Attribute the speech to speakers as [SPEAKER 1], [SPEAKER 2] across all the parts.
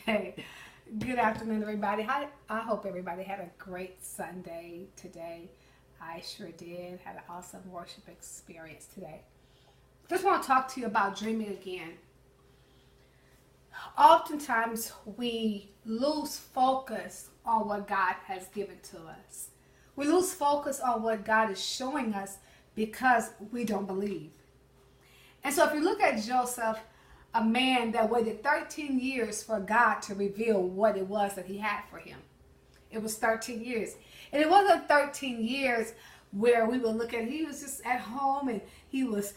[SPEAKER 1] Hey, good afternoon, everybody. I hope everybody had a great Sunday today. I sure did. Had an awesome worship experience today. Just want to talk to you about dreaming again. Oftentimes, we lose focus on what God has given to us. We lose focus on what God is showing us because we don't believe. And so if you look at Joseph, a man that waited 13 years for God to reveal what it was that he had for him. It was 13 years. And it wasn't 13 years where we would look at, he was just at home and he was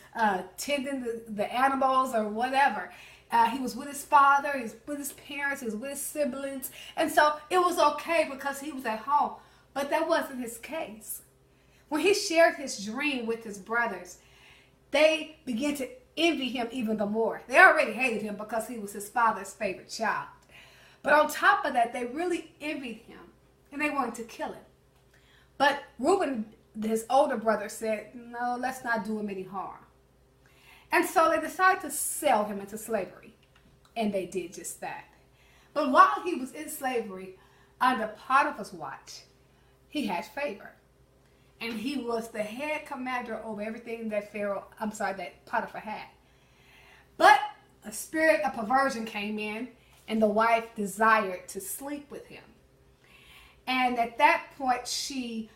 [SPEAKER 1] tending the animals or whatever. He was with his father, he was with his parents, he was with his siblings. And so it was okay because he was at home. But that wasn't his case. When he shared his dream with his brothers, they began to envy him even the more. They already hated him because he was his father's favorite child. But on top of that, they really envied him and they wanted to kill him. But Reuben, his older brother, said, no, let's not do him any harm. And so they decided to sell him into slavery. And they did just that. But while he was in slavery, under Potiphar's watch, he had favor. And he was the head commander over everything that that Potiphar had. But a spirit of perversion came in, and the wife desired to sleep with him. And at that point, she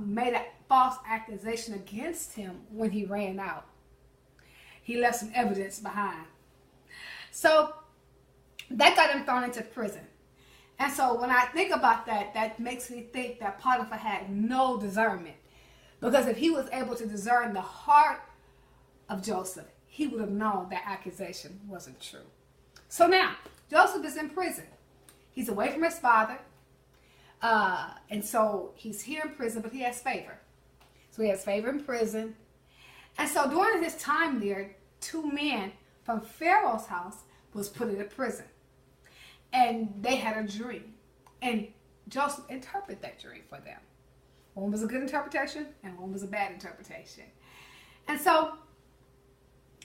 [SPEAKER 1] made a false accusation against him when he ran out. He left some evidence behind. So that got him thrown into prison. And so when I think about that, that makes me think that Potiphar had no discernment. Because if he was able to discern the heart of Joseph, he would have known that accusation wasn't true. So now, Joseph is in prison. He's away from his father. And so he's here in prison, but he has favor. So he has favor in prison. And so during his time there, two men from Pharaoh's house was put into prison. And they had a dream. And Joseph interpreted that dream for them. One was a good interpretation and one was a bad interpretation. And so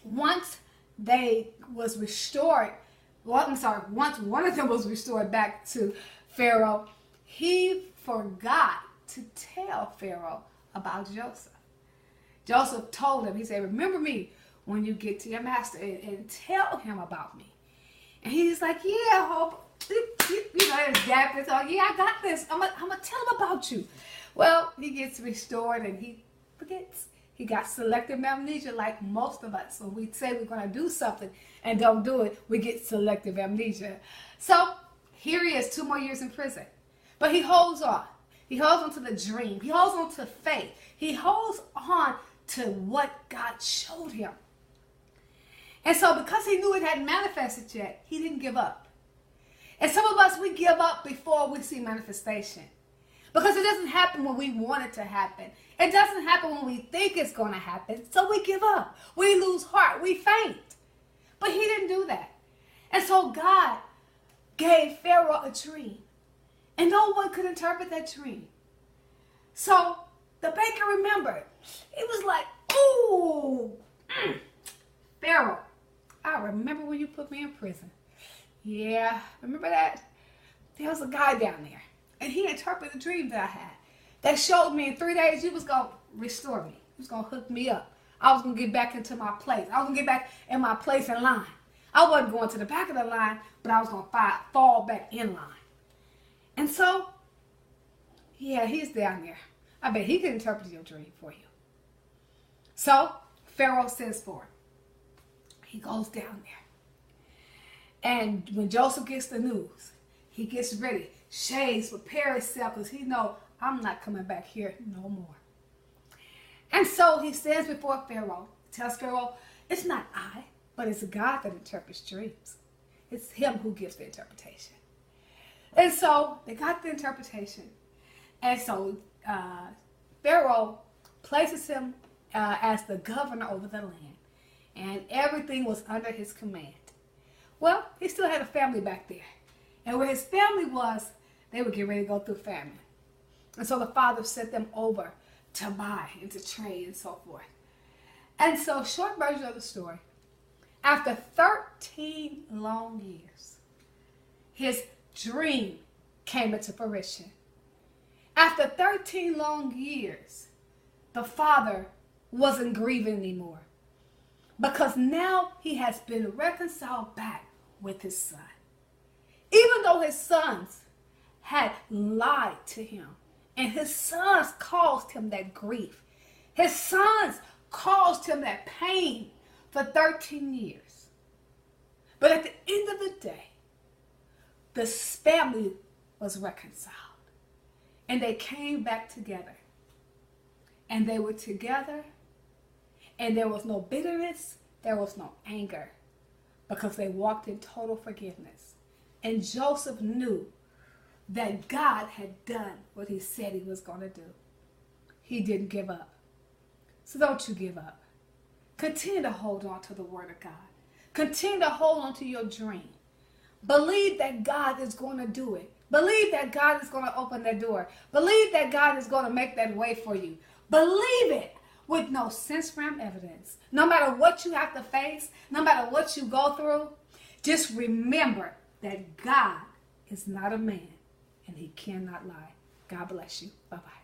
[SPEAKER 1] once once one of them was restored back to Pharaoh, he forgot to tell Pharaoh about Joseph. Joseph told him, he said, remember me when you get to your master and tell him about me. And he's like, yeah, hope. His dad is like, yeah, I got this. I'm gonna tell him about you. Well, he gets restored and he forgets. He got selective amnesia like most of us. When we say we're going to do something and don't do it, we get selective amnesia. So here he is, 2 more years in prison. But he holds on. He holds on to the dream. He holds on to faith. He holds on to what God showed him. And so because he knew it hadn't manifested yet, he didn't give up. And some of us, we give up before we see manifestation. Because it doesn't happen when we want it to happen. It doesn't happen when we think it's going to happen. So we give up. We lose heart. We faint. But he didn't do that. And so God gave Pharaoh a dream. And no one could interpret that dream. So the baker remembered. He was like, ooh, Pharaoh, I remember when you put me in prison. Yeah, remember that? There was a guy down there. And he interpreted the dream that I had. That showed me in 3 days you was going to restore me. You was going to hook me up. I was going to get back into my place. I was going to get back in my place in line. I wasn't going to the back of the line, but I was going to fall back in line. And so, yeah, he's down there. I bet he could interpret your dream for you. So, Pharaoh sends for him. He goes down there. And when Joseph gets the news, he gets ready. Shades, prepare himself because he know I'm not coming back here no more. And so he stands before Pharaoh, tells Pharaoh, it's not I, but it's God that interprets dreams. It's him who gives the interpretation. And so they got the interpretation. And so Pharaoh places him as the governor over the land. And everything was under his command. Well, he still had a family back there. And where his family was, they would get ready to go through famine. And so the father sent them over to buy and to trade and so forth. And so, short version of the story, After 13 long years, his dream came into fruition. After 13 long years, the father wasn't grieving anymore because now he has been reconciled back with his son. Even though his sons had lied to him and his sons caused him that grief, his sons caused him that pain for 13 years. But at the end of the day, this family was reconciled and they came back together. And they were together and there was no bitterness, there was no anger because they walked in total forgiveness. And Joseph knew that God had done what he said he was going to do. He didn't give up. So don't you give up. Continue to hold on to the word of God. Continue to hold on to your dream. Believe that God is going to do it. Believe that God is going to open that door. Believe that God is going to make that way for you. Believe it with no sense realm evidence. No matter what you have to face, no matter what you go through, just remember that God is not a man and he cannot lie. God bless you. Bye-bye.